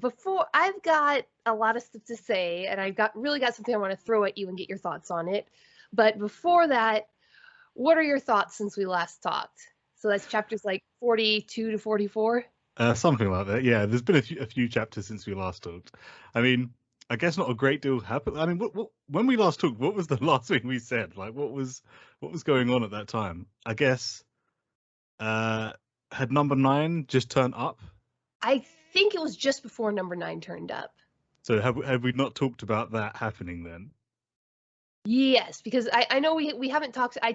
Before I've got a lot of stuff to say, and I've really got something I want to throw at you and get your thoughts on it. But before that, what are your thoughts since we last talked? So that's chapters like 42 to 44. Something like that. Yeah, there's been a few chapters since we last talked. I mean, I guess not a great deal happened. I mean, when we last talked, what was the last thing we said? Like, what was going on at that time? I guess uh had number 9 just turned up? I think it was just before number 9 turned up. So have we not talked about that happening then? Yes, because I know we haven't talked. I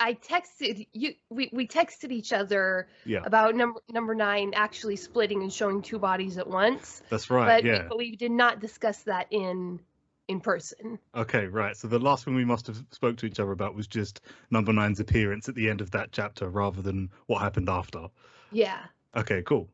texted you. We texted each other Yeah, about number 9 actually splitting and showing two bodies at once, that's right. but Yeah. we did not discuss that in person. Okay, right. So the last thing we must have spoke to each other about was just number 9's appearance at the end of that chapter rather than what happened after. Yeah. Okay, cool.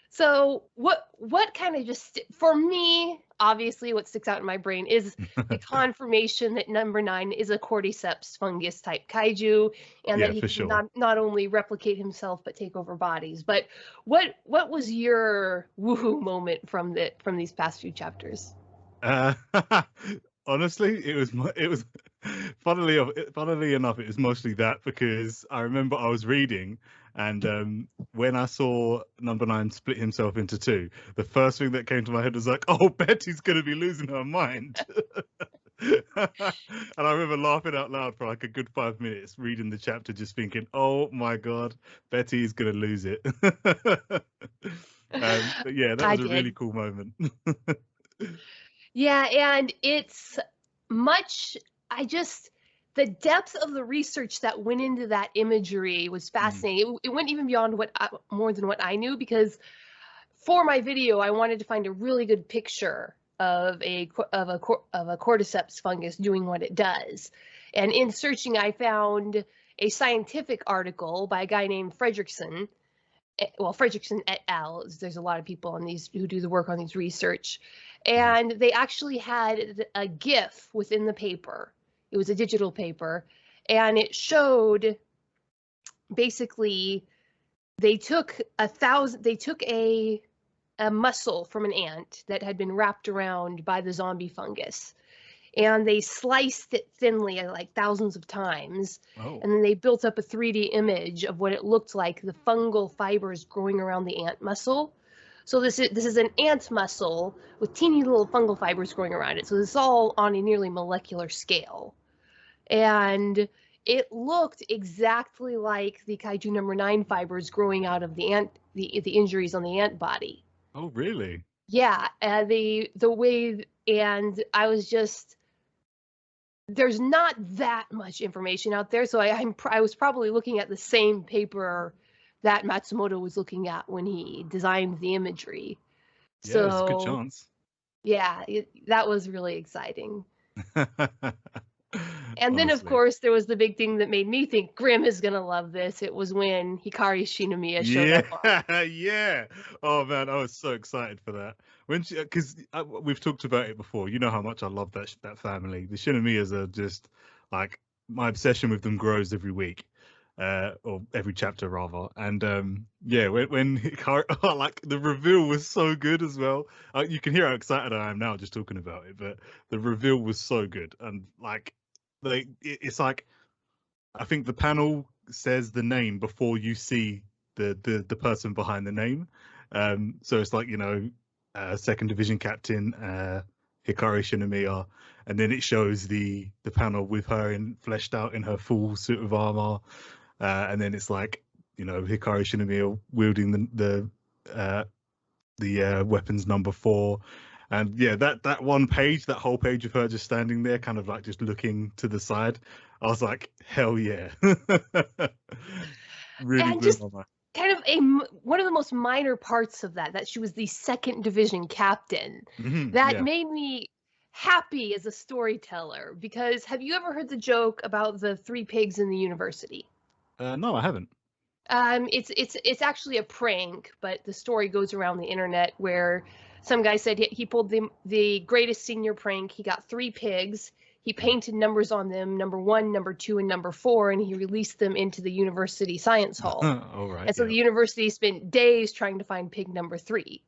So what kind of just for me, obviously what sticks out in my brain is the confirmation that number 9 is a cordyceps fungus type kaiju, and that Yeah, he for can sure. not only replicate himself but take over bodies. But what was your woohoo moment from these past few chapters? Uh, honestly, it was funnily enough, it was mostly that because I remember I was reading and when I saw number 9 split himself into two, the first thing that came to my head was like, "Oh, Betty's gonna be losing her mind." And I remember laughing out loud for like a good 5 minutes reading the chapter, just thinking, "Oh my God, Betty's gonna lose it." But yeah, that I was a really did. cool moment. Yeah, and it's much, I just, the depth of the research that went into that imagery was Mm. fascinating. It went even beyond more than what I knew, because for my video, I wanted to find a really good picture of a cordyceps fungus doing what it does. And in searching, I found a scientific article by a guy named Fredrickson. Well, Fredrickson et al. There's a lot of people on these who do the work on these research, Mhm. and they actually had a GIF within the paper. It was a digital paper, and it showed basically they took a muscle from an ant that had been wrapped around by the zombie fungus, and they sliced it thinly like thousands of times, Oh, and then they built up a 3D image of what it looked like, the fungal fibers growing around the ant muscle. So this is an ant muscle with teeny little fungal fibers growing around it. So this is all on a nearly molecular scale, and it looked exactly like the kaiju number 9 fibers growing out of the injuries on the ant body. oh, really? Yeah, the way, and I was just, there's not that much information out there, so I was probably looking at the same paper that Matsumoto was looking at when he designed the imagery. Yeah, there's a good So chance. yeah, that was really exciting. And then, of Honestly. course, there was the big thing that made me think Grim is gonna love this. It was when Hikari Shinomiya showed Yeah, up on. yeah. Oh man, I was so excited for that. When she, because we've talked about it before. You know how much I love that family. The Shinomiyas are just like my obsession with them grows every week, or every chapter rather. And yeah, when Hikari, oh, like the reveal was so good as well. You can hear how excited I am now just talking about it. But the reveal was so good, and like, it's like I think the panel says the name before you see the person behind the name. So it's like, second division captain Hikari Shinomiya, and then it shows the panel with her in fleshed out in her full suit of armor, and then it's like, Hikari Shinomiya wielding the weapons number 4. And yeah, that one page, that whole page of her just standing there, kind of like just looking to the side, I was like, hell yeah. Really And blew just my mind. kind of one of the most minor parts of that she was the second division captain, that Yeah. made me happy as a storyteller. Because have you ever heard the joke about the three pigs in the university? No, I haven't. It's actually a prank, but the story goes around the internet where some guy said he pulled the greatest senior prank. He got three pigs. He painted numbers on them, number 1, number 2, and number 4, and he released them into the university science hall. All right. And so the university spent days trying to find pig number 3.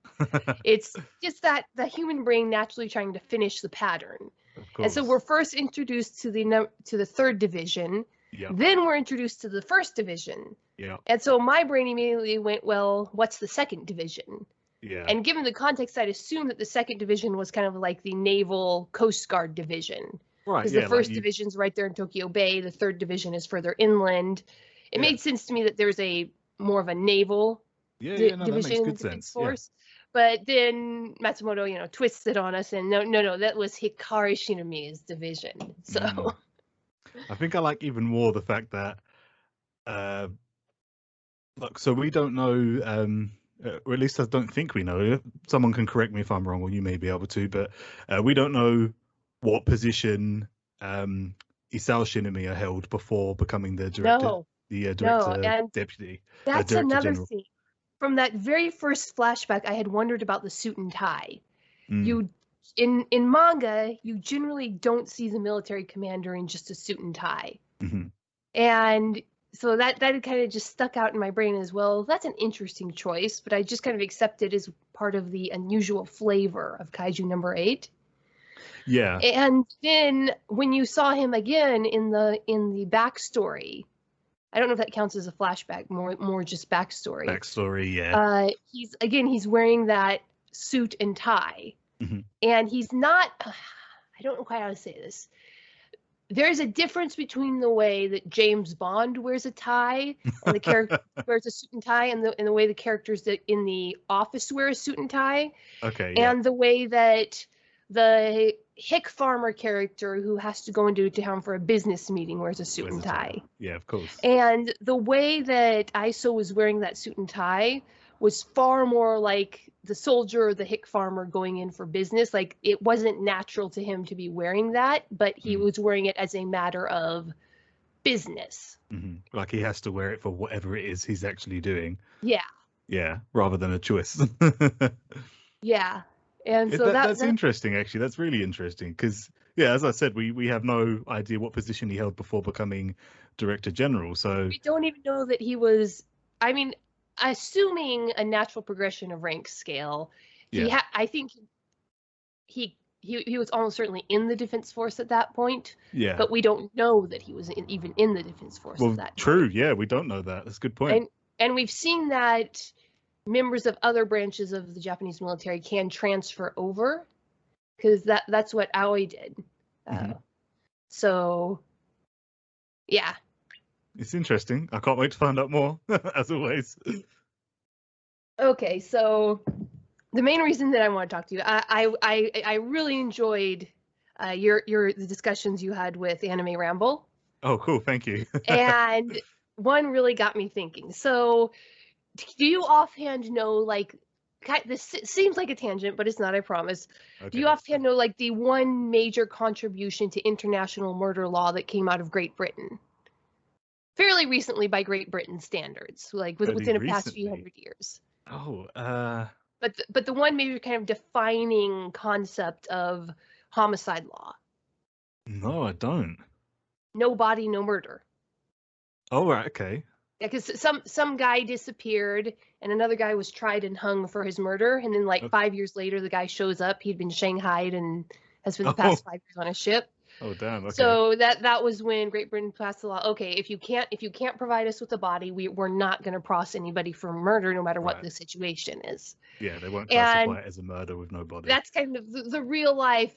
It's just that the human brain naturally trying to finish the pattern. And so we're first introduced to the third division. Then we're introduced to the first division. And so my brain immediately went, well, what's the second division? And given the context, I'd assume that the second division was kind of like the Naval Coast Guard division. Right. Because the first division's right there in Tokyo Bay. The third division is further inland. It made sense to me that there's more of a naval division in the Defense Force. But then Matsumoto, twists it on us, and no, that was Hikari Shinomiya's division. So I think I like even more the fact that, look, so we don't know, or at least I don't think we know. Someone can correct me if I'm wrong, or you may be able to, but we don't know what position Isao Shinomiya held before becoming the director, and deputy. That's director another general. thing. From that very first flashback, I had wondered about the suit and tie. You in manga, you generally don't see the military commander in just a suit and tie, and so that kind of just stuck out in my brain as well. That's an interesting choice, but I just kind of accept it as part of the unusual flavor of Kaiju number 8. Yeah. And then when you saw him again in the backstory, I don't know if that counts as a flashback, more just backstory. Backstory, yeah. He's wearing that suit and tie. And he's not, I don't know quite how to say this. There's a difference between the way that James Bond wears a tie and the character wears a suit and tie, and the way the characters that in The Office wear a suit and tie. Okay. And the way that the Hick Farmer character who has to go into town for a business meeting wears a suit and tie. Yeah, of course. And the way that Iso was wearing that suit and tie was far more like the soldier or the Hick Farmer going in for business. Like, it wasn't natural to him to be wearing that, but he was wearing it as a matter of business. Like he has to wear it for whatever it is he's actually doing. Yeah. Yeah, rather than a choice. Yeah. And so that's interesting, actually. That's really interesting because, yeah, as I said, we have no idea what position he held before becoming Director General. So we don't even know that he was, I mean, assuming a natural progression of rank scale, I think he was almost certainly in the Defense Force at that point. Yeah. But we don't know that he was even in the Defense Force at that true, point. Yeah, we don't know that. That's a good point. And we've seen that members of other branches of the Japanese military can transfer over, because that's what Aoi did. So, yeah. It's interesting. I can't wait to find out more, as always. Okay, so the main reason that I want to talk to you, I really enjoyed the discussions you had with Anime Ramble. Oh, cool. Thank you. And one really got me thinking. So, do you offhand know, like, this seems like a tangent, but it's not, I promise. Okay. Do you offhand know, like, the one major contribution to international murder law that came out of Great Britain? Fairly recently by Great Britain standards, like within the past few hundred years. Oh, But the one major kind of defining concept of homicide law. No, I don't. No body, no murder. Oh, right, okay. Yeah, because some guy disappeared and another guy was tried and hung for his murder, and then 5 years later the guy shows up. He'd been shanghaied and has spent the past 5 years on a ship. Oh, damn. Okay. So that was when Great Britain passed the law. Okay, if you can't provide us with a body, we're not going to process anybody for murder, no matter what the situation is. Yeah, they won't classify it as a murder with no body. That's kind of the real life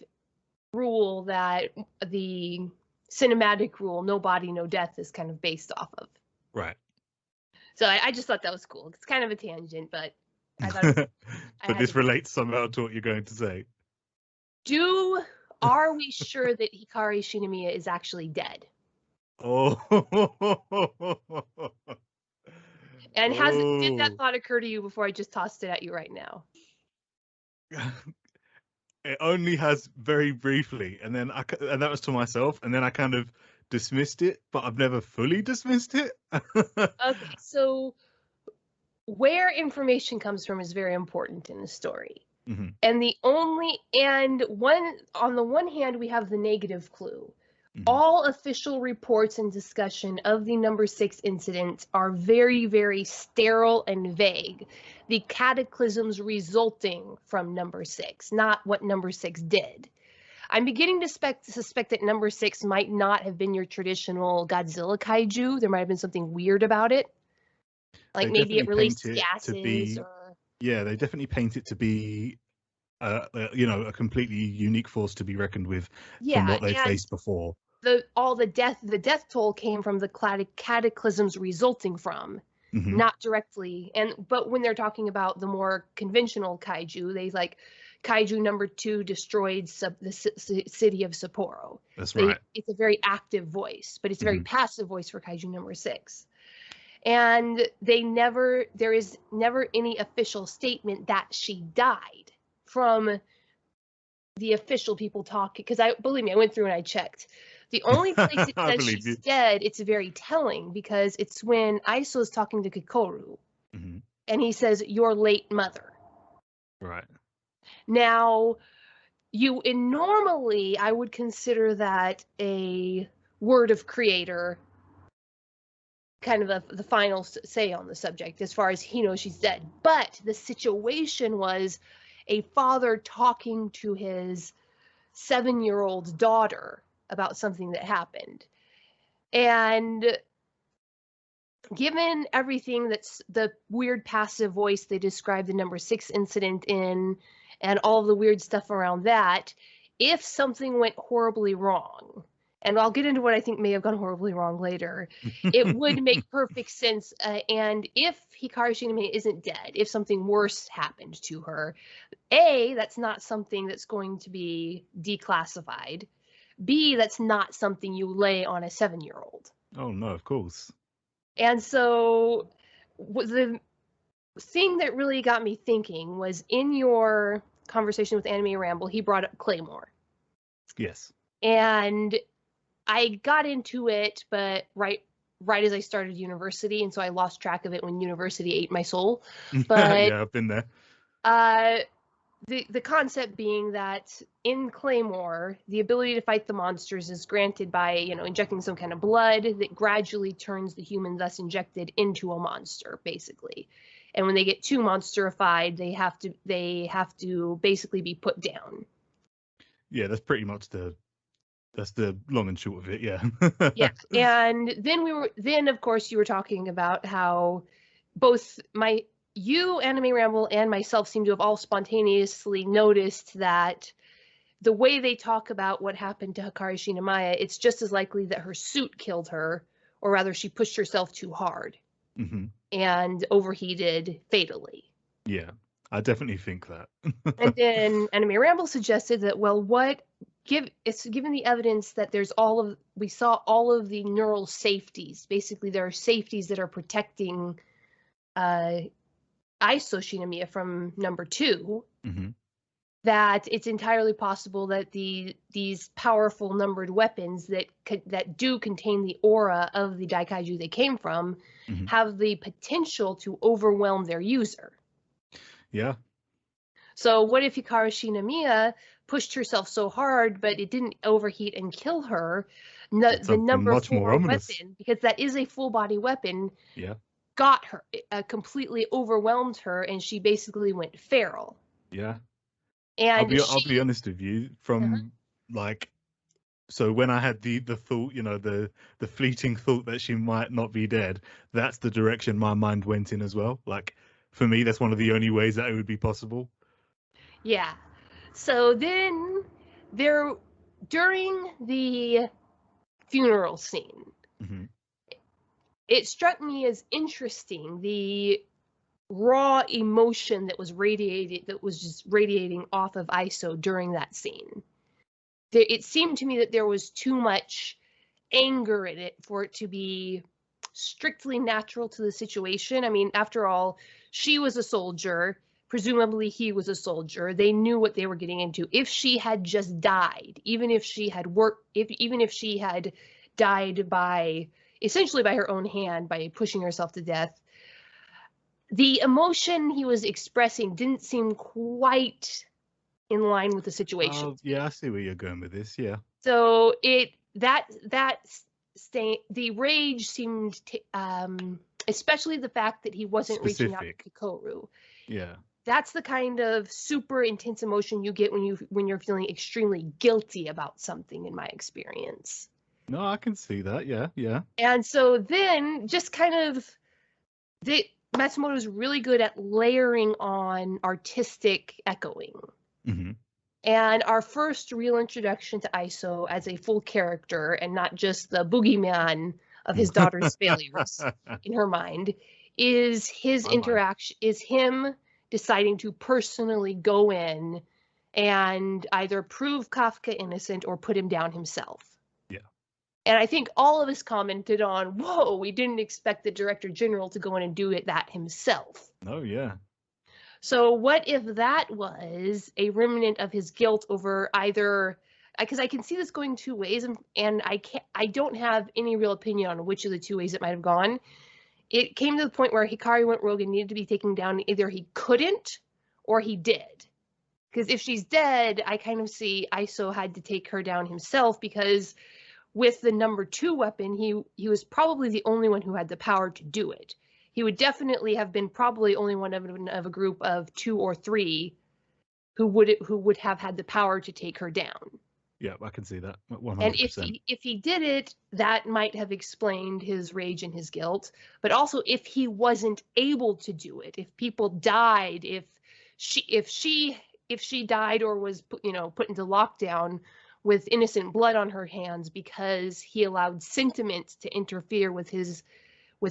rule that the cinematic rule, no body, no death, is kind of based off of. Right. So I just thought that was cool. It's kind of a tangent, but I thought. But this relates somehow to what you're going to say. Are we sure that Hikari Shinomiya is actually dead? Oh. And did that thought occur to you before I just tossed it at you right now? It only has very briefly, and that was to myself, and then I kind of dismissed it, but I've never fully dismissed it. Okay, so where information comes from is very important in the story. Mhm. And on the one hand, we have the negative clue. Mhm. All official reports and discussion of the number 6 incident are very, very sterile and vague. The cataclysms resulting from number 6, not what number 6 did. I'm beginning to suspect that number 6 might not have been your traditional Godzilla kaiju. There might have been something weird about it. Like They maybe it definitely released paint it to gases be, or... yeah, they definitely paint it to be, you know, a completely unique force to be reckoned with from Yeah, what they've and faced before. the death toll came from the cataclysms resulting from, Mhm. not directly. But when they're talking about the more conventional kaiju, they like kaiju number 2 destroyed the city of Sapporo. That's right. It's a very active voice, but it's a very Mhm. passive voice for kaiju number 6. And there is never any official statement that she died from the official people talking, because believe me, I went through and I checked. The only place it I says believe you. she's dead, it's very telling, because it's when Aiso is talking to Kikoru, Mhm. and he says, "Your late mother." Right. Now, normally I would consider that a word of creator, kind of the final say on the subject, as far as he knows she's dead. But the situation was a father talking to his 7-year-old daughter about something that happened. And given everything that's the weird passive voice they describe the number 6 incident in, and all the weird stuff around that, if something went horribly wrong, and I'll get into what I think may have gone horribly wrong later, it would make perfect sense. And if Hikari Shinomiya isn't dead, if something worse happened to her, A, that's not something that's going to be declassified. B, that's not something you lay on a 7-year-old. Oh no, of course. And so the thing that really got me thinking was, in your conversation with Anime Ramble, he brought up Claymore. Yes. And I got into it, but right as I started university, and so I lost track of it when university ate my soul. But Yeah, I've been there. The concept being that in Claymore, the ability to fight the monsters is granted by, injecting some kind of blood that gradually turns the human thus injected into a monster, basically. And when they get too monsterified, they have to basically be put down. Yeah, that's pretty much that's the long and short of it. Yeah. Yeah. And then of course you were talking about how both you, Anime Ramble, and myself seem to have all spontaneously noticed that the way they talk about what happened to Hikari Shinomiya, it's just as likely that her suit killed her, or rather she pushed herself too hard and overheated fatally. Yeah, I definitely think that. And then Anime Ramble suggested that, well, it's given the evidence that we saw all of the neural safeties. Basically, there are safeties that are protecting Aiso Shinomiya from number 2. That it's entirely possible that these powerful numbered weapons that do contain the aura of the Daikaiju they came from have the potential to overwhelm their user. Yeah. So what if Hikari Shinomiya pushed herself so hard, but it didn't overheat and kill her? The number much more 4 ominous. weapon, because that is a full body weapon, Yeah. got her, completely overwhelmed her, and she basically went feral. Yeah. And I'll be honest with you, from like, so when I had the thought, the fleeting thought that she might not be dead, that's the direction my mind went in as well. Like, for me, that's one of the only ways that it would be possible. Yeah. So then during the funeral scene, it struck me as interesting, the raw emotion that was just radiating off of Iso during that scene. It seemed to me that there was too much anger in it for it to be strictly natural to the situation. I mean, after all, she was a soldier. Presumably he was a soldier. They knew what they were getting into. If she had just died, even if she had died essentially by her own hand, by pushing herself to death, the emotion he was expressing didn't seem quite in line with the situation. Oh, yeah, I see where you're going with this. Yeah. So the rage seemed especially the fact that he wasn't reaching out Specific. to Hikaru. Yeah. That's the kind of super intense emotion you get when you're feeling extremely guilty about something, in my experience. No, I can see that. Yeah, yeah. And so then just kind of Matsumoto's really good at layering on artistic echoing. Mm-hmm. And our first real introduction to Iso as a full character and not just the boogeyman of his daughter's failures in her mind is him deciding to personally go in and either prove Kafka innocent or put him down himself. Yeah. And I think all of us commented on, whoa, we didn't expect the Director General to go in and do that himself. Oh, yeah. So what if that was a remnant of his guilt over either, because I can see this going two ways, and I don't have any real opinion on which of the two ways it might have gone. It came to the point where Hikari went rogue and needed to be taken down. Either he couldn't or he did. Because if she's dead, I kind of see Iso had to take her down himself, because with the number 2 weapon, he was probably the only one who had the power to do it. He would definitely have been probably only one of a group of 2 or 3 who would have had the power to take her down. Yeah, I can see that 100%. And if he did it, that might have explained his rage and his guilt. But also, if he wasn't able to do it, if people died, if she died or was put into lockdown with innocent blood on her hands because he allowed sentiment to interfere with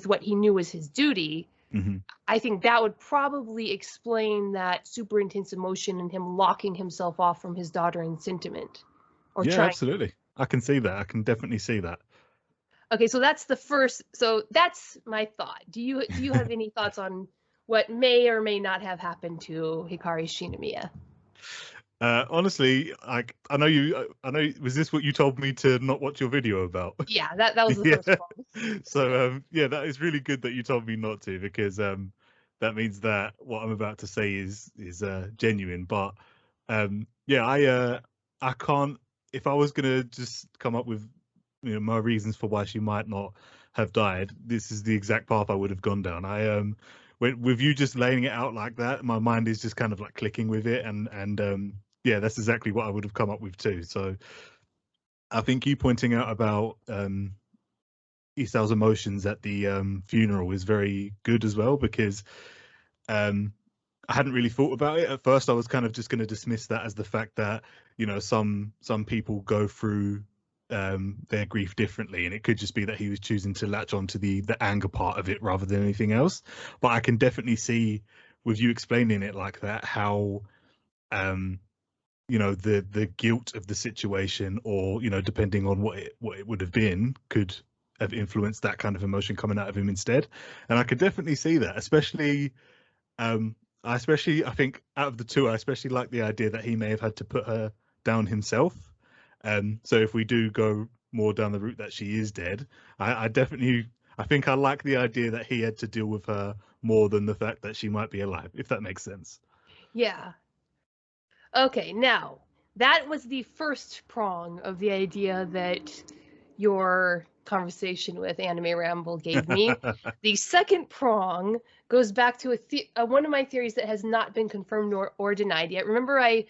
what he knew was his duty, mm-hmm. I think that would probably explain that super intense emotion and him locking himself off from his daughter in sentiment. Yeah, absolutely. I can see that. I can definitely see that. Okay, so that's the first. So that's my thought. Do you have any thoughts on what may or may not have happened to Hikari Shinomiya? Honestly, I know. Was this what you told me to not watch your video about? Yeah, that was the first one. So yeah, that is really good that you told me not to, because that means that what I'm about to say is genuine. But yeah, I can't. If I was gonna just come up with my reasons for why she might not have died, this is the exact path I would have gone down. With you just laying it out like that, my mind is just kind of like clicking with it, and yeah, that's exactly what I would have come up with too. So I think you pointing out about Issao's emotions at the funeral is very good as well, because I hadn't really thought about it at first. I was kind of just going to dismiss that as the fact that some people go through their grief differently, and it could just be that he was choosing to latch on to the anger part of it rather than anything else. But I can definitely see, with you explaining it like that, how the guilt of the situation, or depending on what it would have been, could have influenced that kind of emotion coming out of him instead. And I could definitely see that, especially I think out of the two, I especially like the idea that he may have had to put her down himself. So if we do go more down the route that she is dead, I think I like the idea that he had to deal with her more than the fact that she might be alive, if that makes sense. Yeah. Okay, now that was the first prong of the idea that your conversation with Anime Ramble gave me. The second prong goes back to one of my theories that has not been confirmed or denied yet. Remember, I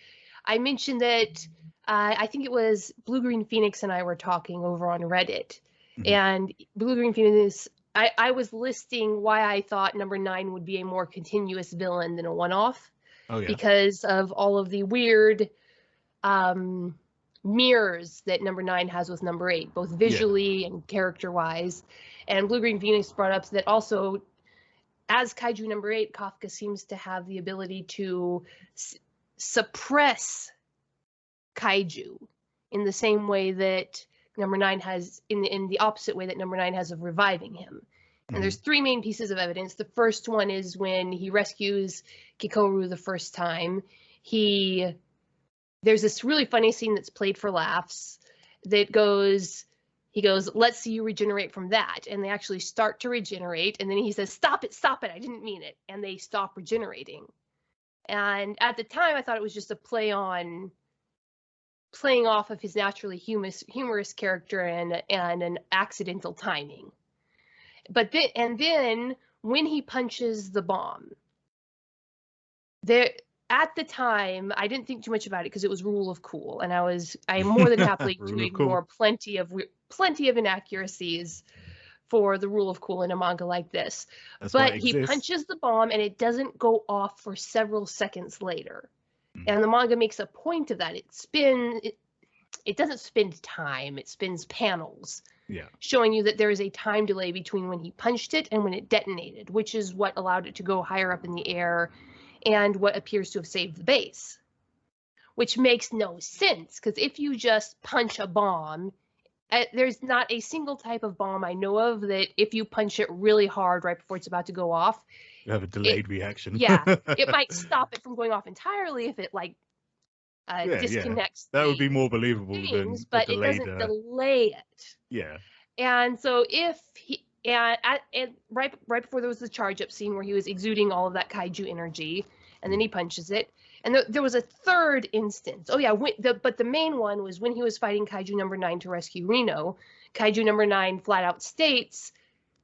mentioned that I think it was Blue Green Phoenix and I were talking over on Reddit, Mm-hmm. and Blue Green Phoenix, I was listing why I thought number 9 would be a more continuous villain than a one-off. Oh, yeah. Because of all of the weird mirrors that number 9 has with number 8, both visually and character-wise. And Blue Green Phoenix brought up that also, as Kaiju number 8, Kafka seems to have the ability to suppress Kaiju in the same way that number 9 has, in the opposite way that number 9 has of reviving him. And there's 3 main pieces of evidence. The first one is when he rescues Kikoru the first time. There's this really funny scene that's played for laughs that goes, He goes, let's see you regenerate from that. And they actually start to regenerate. And then he says, stop it, I didn't mean it. And they stop regenerating. And at the time, I thought it was just a play on playing off of his naturally humorous character and an accidental timing. But then when he punches the bomb, at the time, I didn't think too much about it because it was rule of cool, and I am more than happy to ignore plenty of inaccuracies for the rule of cool in a manga like this. But he punches the bomb and it doesn't go off for several seconds later. And the manga makes a point of that. It doesn't spin time, it spins panels. Yeah. Showing you that there is a time delay between when he punched it and when it detonated, which is what allowed it to go higher up in the air and what appears to have saved the base. Which makes no sense, because if you just punch a bomb, there's not a single type of bomb I know of that if you punch it really hard right before it's about to go off, you have a delayed reaction. Yeah, it might stop it from going off entirely if it disconnects. That would be more believable than but it doesn't delay it. Yeah. And so if he right before there was the charge up scene where he was exuding all of that kaiju energy, and then he punches it. And there was a third instance. Oh yeah, but the main one was when he was fighting Kaiju number 9 to rescue Reno. Kaiju number 9 flat out states,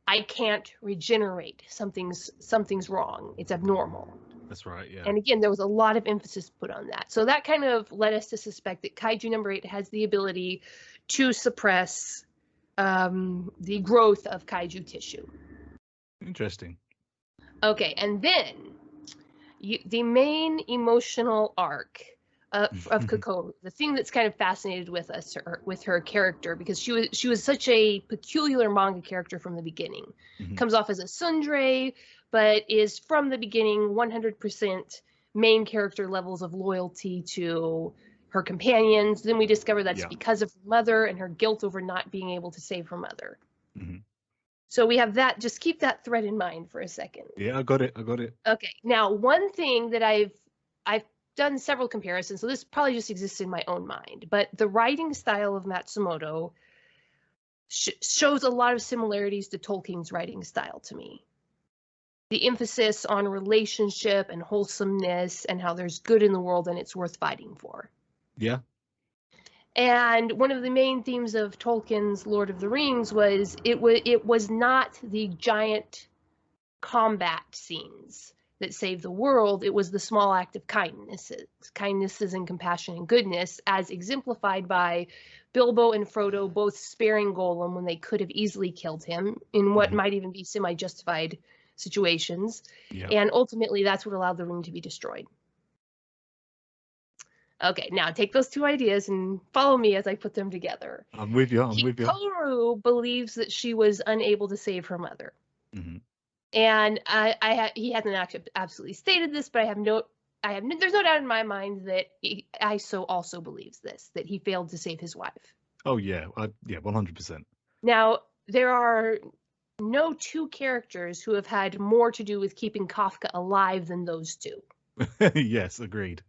"I can't regenerate. Something's wrong. It's abnormal." That's right, yeah. And again, there was a lot of emphasis put on that. So that kind of led us to suspect that Kaiju number 8 has the ability to suppress the growth of kaiju tissue. Interesting. Okay, and then the main emotional arc of Kokoro, the thing that's kind of fascinated with her character, because she was such a peculiar manga character from the beginning. Comes off as a tsundere, but is from the beginning 100% main character levels of loyalty to her companions. Then we discover that's because of her mother and her guilt over not being able to save her mother. So we have that. Just keep that thread in mind for a second. Yeah, I got it. Okay. Now, one thing that I've done several comparisons, so this probably just exists in my own mind, but the writing style of Matsumoto shows a lot of similarities to Tolkien's writing style to me. The emphasis on relationship and wholesomeness and how there's good in the world and it's worth fighting for. Yeah. And one of the main themes of Tolkien's Lord of the Rings was it was not the giant combat scenes that saved the world. It was the small act of kindnesses and compassion and goodness, as exemplified by Bilbo and Frodo both sparing Gollum when they could have easily killed him in what might even be semi-justified situations. And ultimately, that's what allowed the ring to be destroyed. Okay, now take those two ideas and follow me as I put them together. I'm with you. Hikaru believes that she was unable to save her mother. And he hasn't actually absolutely stated this, but there's no doubt in my mind that Iso also believes this, that he failed to save his wife. Oh yeah, 100%. Now, there are no two characters who have had more to do with keeping Kafka alive than those two. Yes, agreed.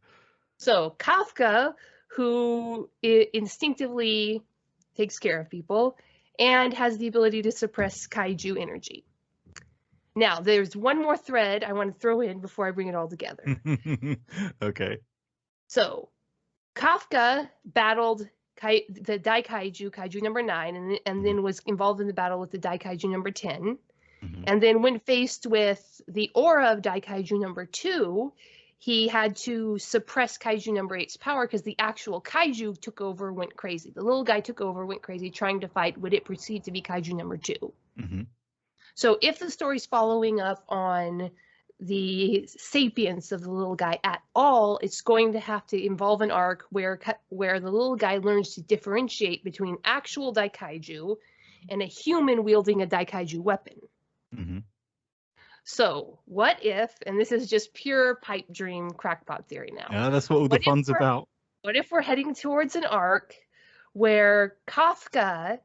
So Kafka, who instinctively takes care of people and has the ability to suppress kaiju energy. Now, there's one more thread I want to throw in before I bring it all together. Okay. So Kafka battled the Daikaiju, Kaiju number 9, and then was involved in the battle with the Daikaiju number 10. And then when faced with the aura of Daikaiju number 2, he had to suppress Kaiju number 8's power because the actual Kaiju took over, went crazy. The little guy took over, went crazy, trying to fight what it perceived to be Kaiju number 2. So if the story's following up on the sapience of the little guy at all, it's going to have to involve an arc where the little guy learns to differentiate between actual Daikaiju and a human wielding a Daikaiju weapon. So what if, and this is just pure pipe dream crackpot theory now. Yeah, that's what all the fun's about. What if we're heading towards an arc where Kafka,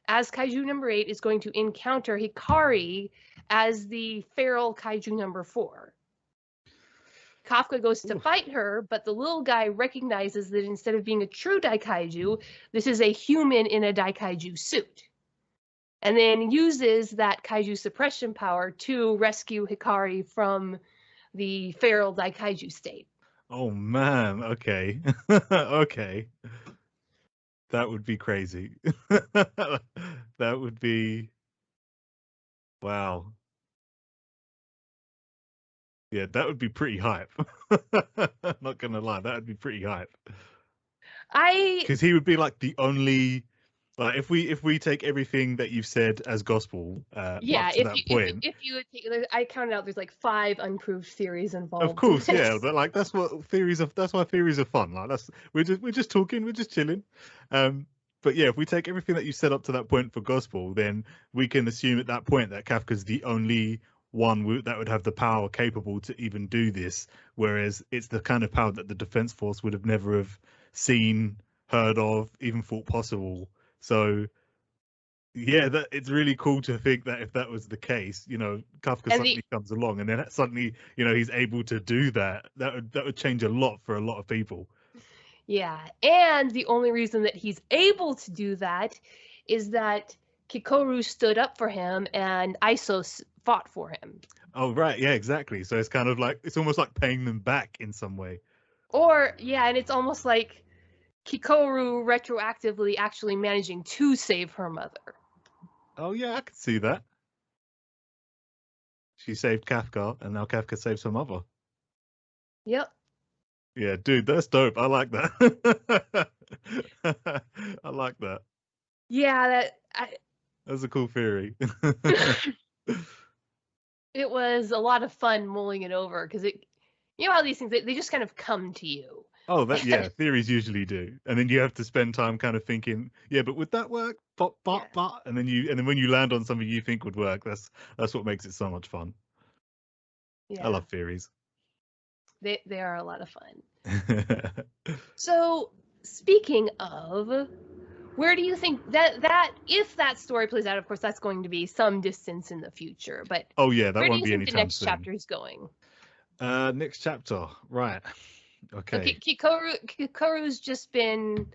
as Kaiju number 8, is going to encounter Hikari as the feral Kaiju number 4? Kafka goes to Oof. fight her, but the little guy recognizes that instead of being a true Daikaiju, this is a human in a Daikaiju suit. And then uses that kaiju suppression power to rescue Hikari from the feral Daikaiju state. Oh man, okay. Okay. That would be crazy. That would be wow. Yeah, that would be pretty hype. Not gonna lie, that would be pretty hype. Because he would be like the only, like if we take everything that you've said as gospel up to that point. If you would take, I counted out there's like 5 unproved theories involved. Of course, yeah, but like that's why theories are fun. Like we're just talking, we're just chilling. But yeah, if we take everything that you said up to that point for gospel, then we can assume at that point that Kafka's the only one that would have the power capable to even do this, whereas it's the kind of power that the defense force would have never have seen, heard of, even thought possible. So yeah, that it's really cool to think that if that was the case, Kafka suddenly comes along and then suddenly, he's able to do that. That would change a lot for a lot of people. Yeah, and the only reason that he's able to do that is that Kikoru stood up for him and Isos fought for him. Oh, right. Yeah, exactly. So it's kind of like, it's almost like paying them back in some way. Or, yeah, and it's almost like Kikoru retroactively actually managing to save her mother. Oh, yeah, I can see that. She saved Kafka, and now Kafka saves her mother. Yep. Yeah, dude, that's dope. I like that. I like that. Yeah, that's a cool theory. It was a lot of fun mulling it over because how these things they just kind of come to you. Oh, yeah, theories usually do, and then you have to spend time kind of thinking, yeah, but would that work? But, and then when you land on something you think would work, that's what makes it so much fun. Yeah. I love theories. They are a lot of fun. So, speaking of, where do you think that if that story plays out, of course, that's going to be some distance in the future. But oh yeah, that won't be anytime soon. Where do you think the next chapter is going? Next chapter, right? Okay. Kikoru's just been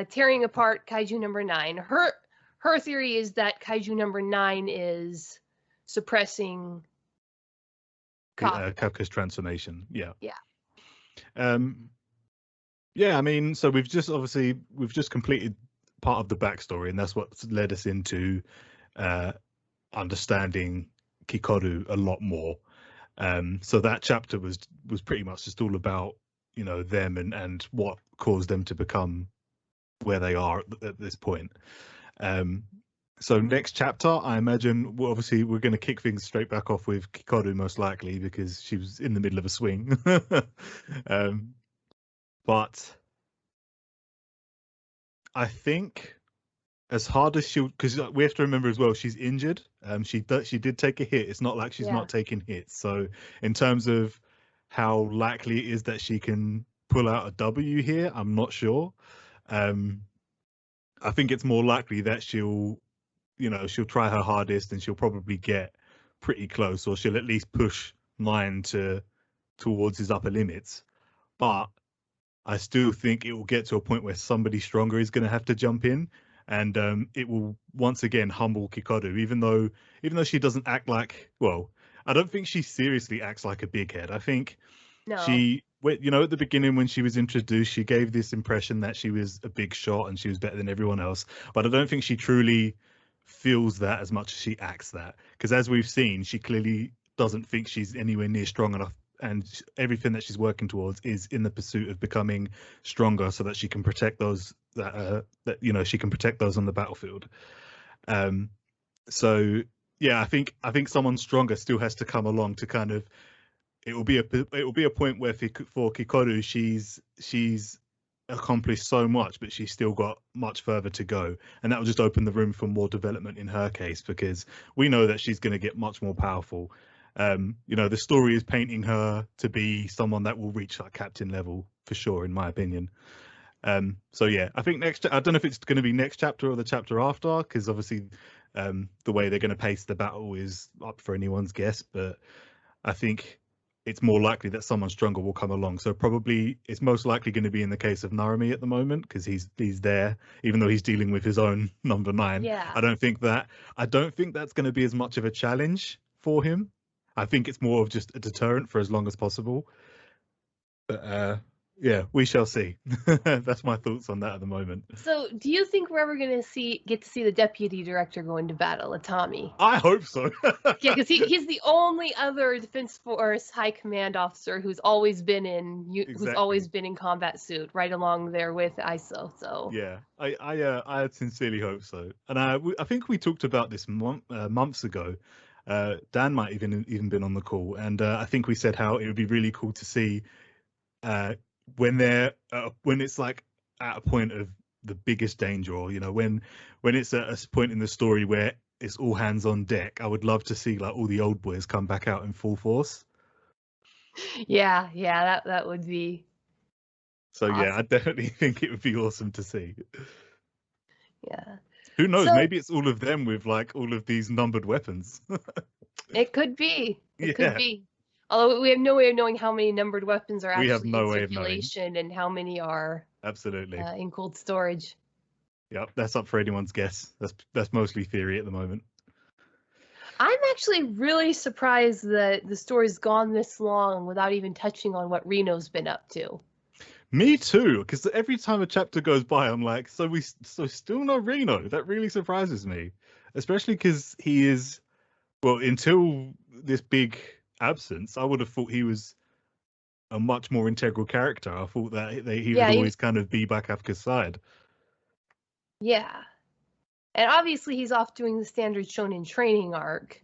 tearing apart Kaiju number 9. Her theory is that Kaiju number 9 is suppressing Kafka's transformation. Yeah. Yeah. Yeah, I mean, so we've just completed part of the backstory, and that's what's led us into understanding Kikoru a lot more. So that chapter was pretty much just all about them and what caused them to become where they are at this point. So next chapter, I imagine, we're going to kick things straight back off with Kikoru most likely because she was in the middle of a swing. But I think as hard as because we have to remember as well, she's injured. She did take a hit. It's not like she's not taking hits. So in terms of how likely it is that she can pull out a W here, I'm not sure. I think it's more likely that she'll try her hardest and she'll probably get pretty close, or she'll at least push 9 towards his upper limits. But I still think it will get to a point where somebody stronger is going to have to jump in, and it will once again humble Kikoru, even though she doesn't act like, well, I don't think she seriously acts like a big head. I think she, at the beginning when she was introduced, she gave this impression that she was a big shot and she was better than everyone else, but I don't think she truly feels that as much as she acts that, because as we've seen, she clearly doesn't think she's anywhere near strong enough, and everything that she's working towards is in the pursuit of becoming stronger so that she can protect those that she can protect those on the battlefield. So yeah, I think someone stronger still has to come along to kind of, it will be a point where for Kikoru, she's accomplished so much, but she's still got much further to go, and that will just open the room for more development in her case, because we know that she's going to get much more powerful. The story is painting her to be someone that will reach like captain level for sure, in my opinion. So yeah, I think I don't know if it's going to be next chapter or the chapter after, because obviously the way they're going to pace the battle is up for anyone's guess, but I think it's more likely that someone stronger will come along. So probably it's most likely going to be in the case of Narumi at the moment, because he's there, even though he's dealing with his own number 9. Yeah. I don't think that's going to be as much of a challenge for him. I think it's more of just a deterrent for as long as possible. But yeah, we shall see. That's my thoughts on that at the moment. So, do you think we're ever going to get to see the deputy director go into battle, Itami? I hope so. Yeah, because he's the only other Defense Force High Command officer who's always been in combat suit, right along there with ISO. So yeah, I sincerely hope so. And I think we talked about this months ago. Dan might even been on the call, and I think we said how it would be really cool to see when it's like at a point of the biggest danger, or when it's at a point in the story where it's all hands on deck. I would love to see like all the old boys come back out in full force. Yeah, that would be so awesome. Yeah, I definitely think it would be awesome to see. Yeah, who knows, maybe it's all of them with like all of these numbered weapons. It could be. Could be. Although we have no way of knowing how many numbered weapons are actually in circulation and how many are absolutely in cold storage. Yep, that's up for anyone's guess. That's mostly theory at the moment. I'm actually really surprised that the story's gone this long without even touching on what Reno's been up to. Me too, because every time a chapter goes by, I'm like, so still no Reno. That really surprises me, especially because he is, well, until this big absence, I would have thought he was a much more integral character. I thought that he would always kind of be back Afka's side. Yeah. And obviously he's off doing the standard shonen training arc.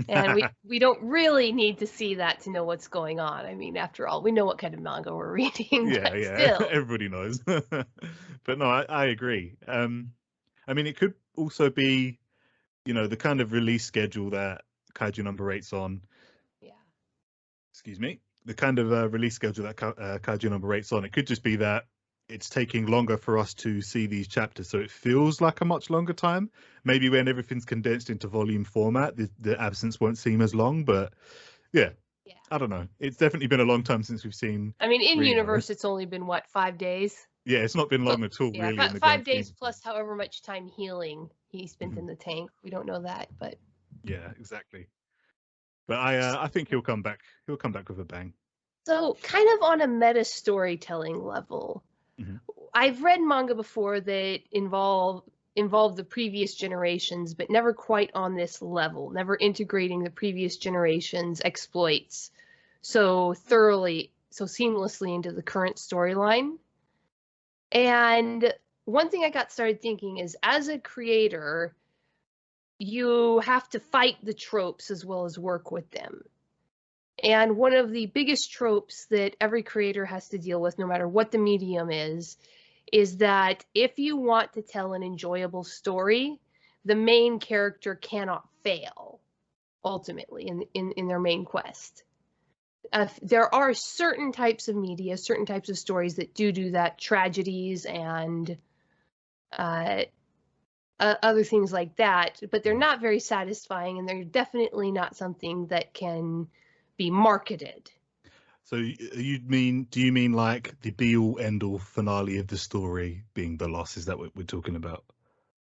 And we don't really need to see that to know what's going on. I mean, after all, we know what kind of manga we're reading. Yeah. Still. Everybody knows. But no, I agree. I mean, it could also be, the kind of release schedule that Kaiju No. 8's on. Yeah. Excuse me. The kind of release schedule that Kaiju No. 8's on. It could just be that it's taking longer for us to see these chapters, so it feels like a much longer time. Maybe when everything's condensed into volume format, the absence won't seem as long. But yeah, I don't know. It's definitely been a long time since we've seen. I mean, in universe, it's only been what, 5 days? Yeah, it's not been long at all, really. In the 5 days plus however much time healing he spent in the tank. We don't know that, but yeah, exactly. But I think he'll come back. He'll come back with a bang. So, kind of on a meta storytelling level, I've read manga before that involved the previous generations, but never quite on this level, never integrating the previous generations' exploits so thoroughly, so seamlessly into the current storyline. And one thing I got started thinking is, as a creator, you have to fight the tropes as well as work with them. And one of the biggest tropes that every creator has to deal with, no matter what the medium is that if you want to tell an enjoyable story, the main character cannot fail, ultimately, in their main quest. There are certain types of media, certain types of stories that do that, tragedies and other things like that, but they're not very satisfying, and they're definitely not something that can be marketed. So do you mean like the be all end all finale of the story being the loss? Is that what we're talking about?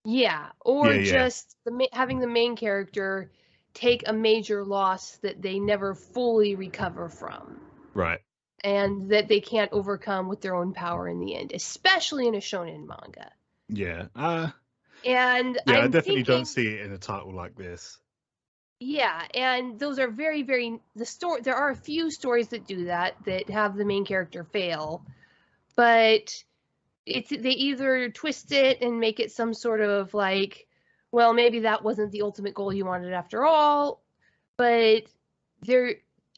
Yeah, or just having the main character take a major loss that they never fully recover from. Right. And that they can't overcome with their own power in the end, especially in a shonen manga. Yeah. And I definitely don't see it in a title like this. Yeah, and those are very, very there are a few stories that do that have the main character fail, but they either twist it and make it some sort of like, well, maybe that wasn't the ultimate goal you wanted after all, but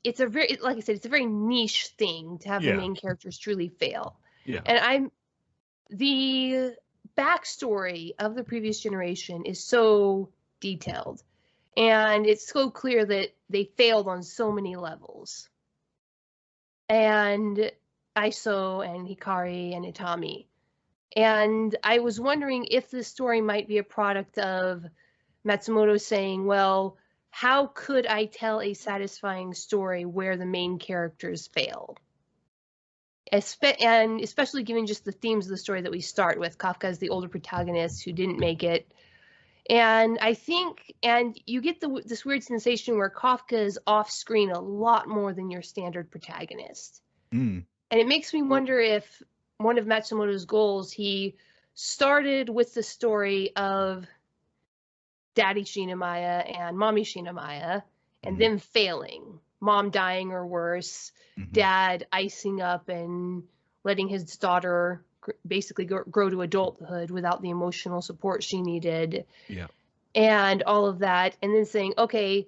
it's a very, like I said, it's a very niche thing to have the main characters truly fail. Yeah. And the backstory of the previous generation is so detailed. And it's so clear that they failed on so many levels. And Iso and Hikari and Itami. And I was wondering if this story might be a product of Matsumoto saying, well, how could I tell a satisfying story where the main characters fail? And especially given just the themes of the story that we start with. Kafka is the older protagonist who didn't make it. And I think, and you get this weird sensation where Kafka is off screen a lot more than your standard protagonist. Mm. And it makes me wonder if one of Matsumoto's goals, he started with the story of Daddy Shinomiya and Mommy Shinomiya, and them failing. Mom dying or worse, dad icing up and letting his daughter basically grow to adulthood without the emotional support she needed. Yeah. And all of that. And then saying, okay,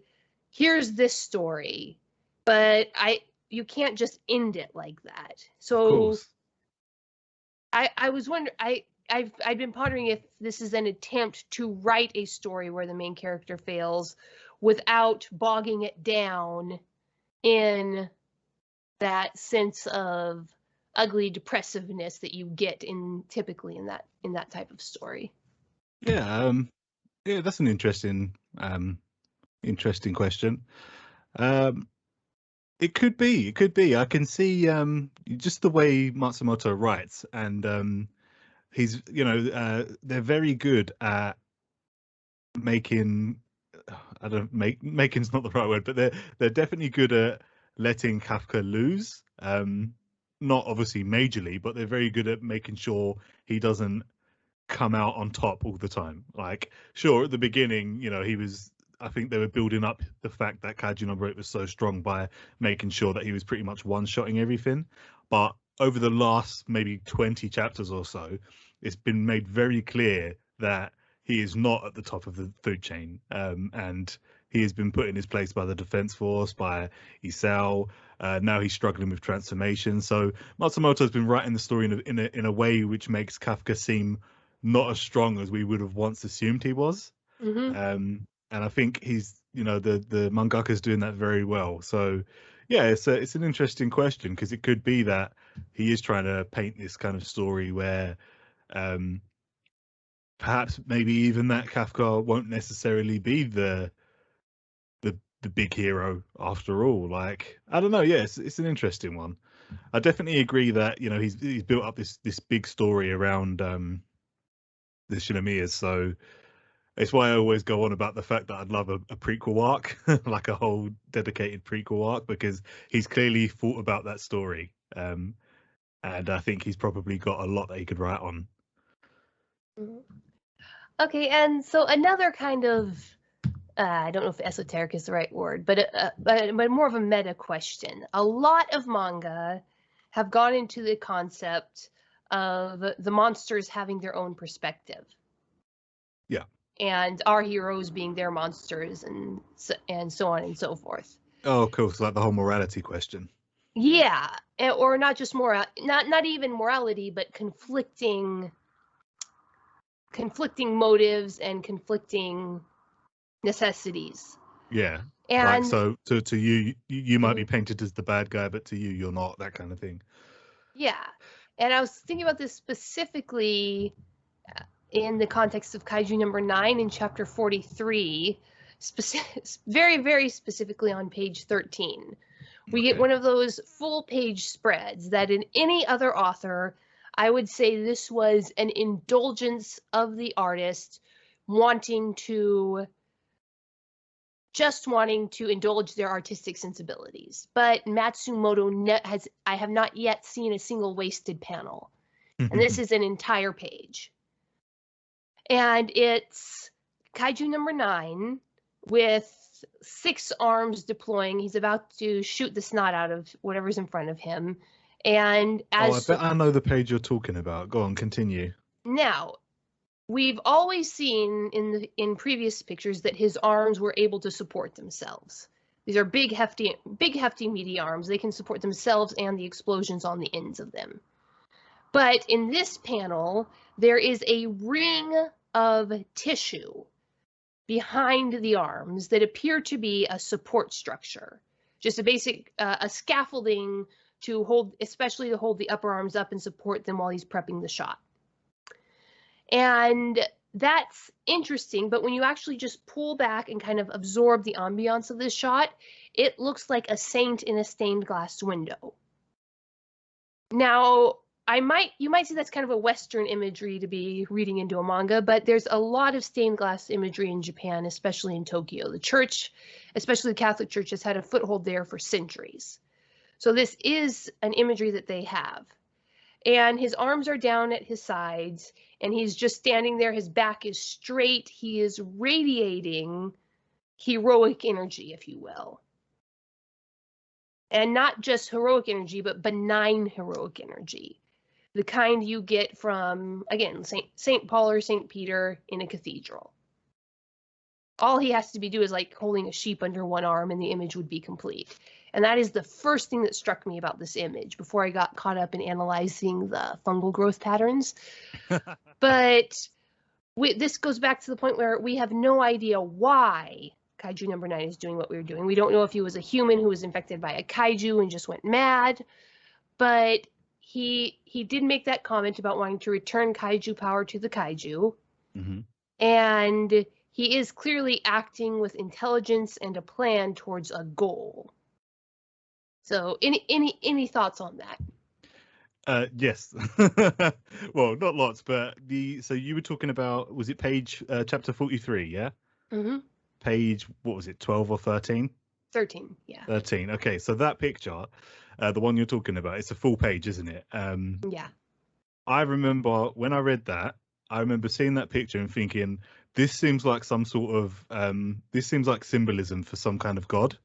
here's this story, but you can't just end it like that. So I was wondering, I've been pondering if this is an attempt to write a story where the main character fails without bogging it down in that sense of ugly depressiveness that you get typically in that type of story. Yeah, yeah, that's an interesting question. It could be. I can see just the way Matsumoto writes, and he's, they're very good at making. Making's not the right word, but they're definitely good at letting Kafka lose. Not obviously majorly, but they're very good at making sure he doesn't come out on top all the time. Like, sure, at the beginning, I think they were building up the fact that Kaiju No was so strong by making sure that he was pretty much one-shotting everything. But over the last maybe 20 chapters or so, it's been made very clear that he is not at the top of the food chain, and he has been put in his place by the Defense Force, by Isao. Now he's struggling with transformation. So Matsumoto has been writing the story in a way which makes Kafka seem not as strong as we would have once assumed he was. And I think he's, the mangaka's doing that very well. So yeah, it's an interesting question, because it could be that he is trying to paint this kind of story where perhaps maybe even that Kafka won't necessarily be the big hero after all. Like, I don't know. Yeah, it's an interesting one. I definitely agree that he's built up this big story around the Shinomiyas. So it's why I always go on about the fact that I'd love a prequel arc, like a whole dedicated prequel arc, because he's clearly thought about that story. And I think he's probably got a lot that he could write on. Okay, and so another kind of, I don't know if esoteric is the right word, but more of a meta question. A lot of manga have gone into the concept of the monsters having their own perspective. Yeah. And our heroes being their monsters, and so on and so forth. Oh, cool. So like the whole morality question. Yeah, or not just not even morality, but conflicting motives and conflicting necessities. Yeah. And like, so to you might be painted as the bad guy, but to you, you're not, that kind of thing. Yeah. And I was thinking about this specifically in the context of Kaiju number 9 in chapter 43, very, very specifically on page 13. We get one of those full page spreads that in any other author, I would say this was an indulgence of the artist wanting to indulge their artistic sensibilities. But Matsumoto I have not yet seen a single wasted panel. And this is an entire page. And it's Kaiju number 9 with 6 arms deploying. He's about to shoot the snot out of whatever's in front of him. And I bet I know the page you're talking about. Go on, continue. Now, we've always seen in previous pictures that his arms were able to support themselves. These are big, hefty, meaty arms. They can support themselves and the explosions on the ends of them. But in this panel, there is a ring of tissue behind the arms that appear to be a support structure, just a basic a scaffolding to hold, especially to hold the upper arms up and support them while he's prepping the shot. And that's interesting, but when you actually just pull back and kind of absorb the ambiance of this shot, it looks like a saint in a stained glass window. Now, you might see that's kind of a Western imagery to be reading into a manga, but there's a lot of stained glass imagery in Japan, especially in Tokyo. The church, especially the Catholic Church, has had a foothold there for centuries. So this is an imagery that they have. And his arms are down at his sides, and he's just standing there. His back is straight. He is radiating heroic energy, if you will. And not just heroic energy, but benign heroic energy. The kind you get from, again, St. Paul or St. Peter in a cathedral. All he has to do is like holding a sheep under one arm, and the image would be complete. And that is the first thing that struck me about this image before I got caught up in analyzing the fungal growth patterns. But this goes back to the point where we have no idea why Kaiju number 9 is doing what we were doing. We don't know if he was a human who was infected by a kaiju and just went mad, but he did make that comment about wanting to return kaiju power to the kaiju. Mm-hmm. And he is clearly acting with intelligence and a plan towards a goal. So any thoughts on that? Yes. Well, not lots, but so you were talking about, was it page chapter 43, yeah? Mm-hmm. Page, what was it, 12 or 13? 13, yeah. 13. Okay, so that picture, the one you're talking about, it's a full page, isn't it? Yeah. I remember when I read that, I remember seeing that picture and thinking, this seems like some sort of this seems like symbolism for some kind of god.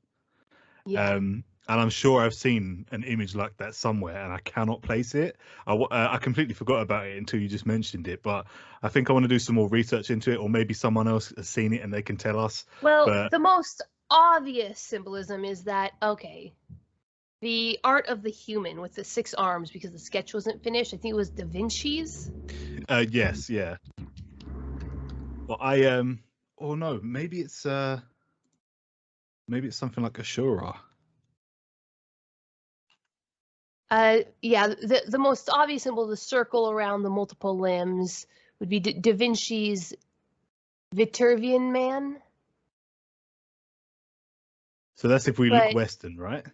Yeah. And I'm sure I've seen an image like that somewhere, and I cannot place it. I completely forgot about it until you just mentioned it. But I think I want to do some more research into it, or maybe someone else has seen it and they can tell us. Well, the most obvious symbolism is that, okay, the art of the human with the 6 arms, because the sketch wasn't finished. I think it was Davinci's. Yes, yeah. Well, oh no, maybe it's something like Ashura. Yeah, the most obvious symbol, the circle around the multiple limbs, would be Da Vinci's Vitruvian Man. So that's if we look Western, right?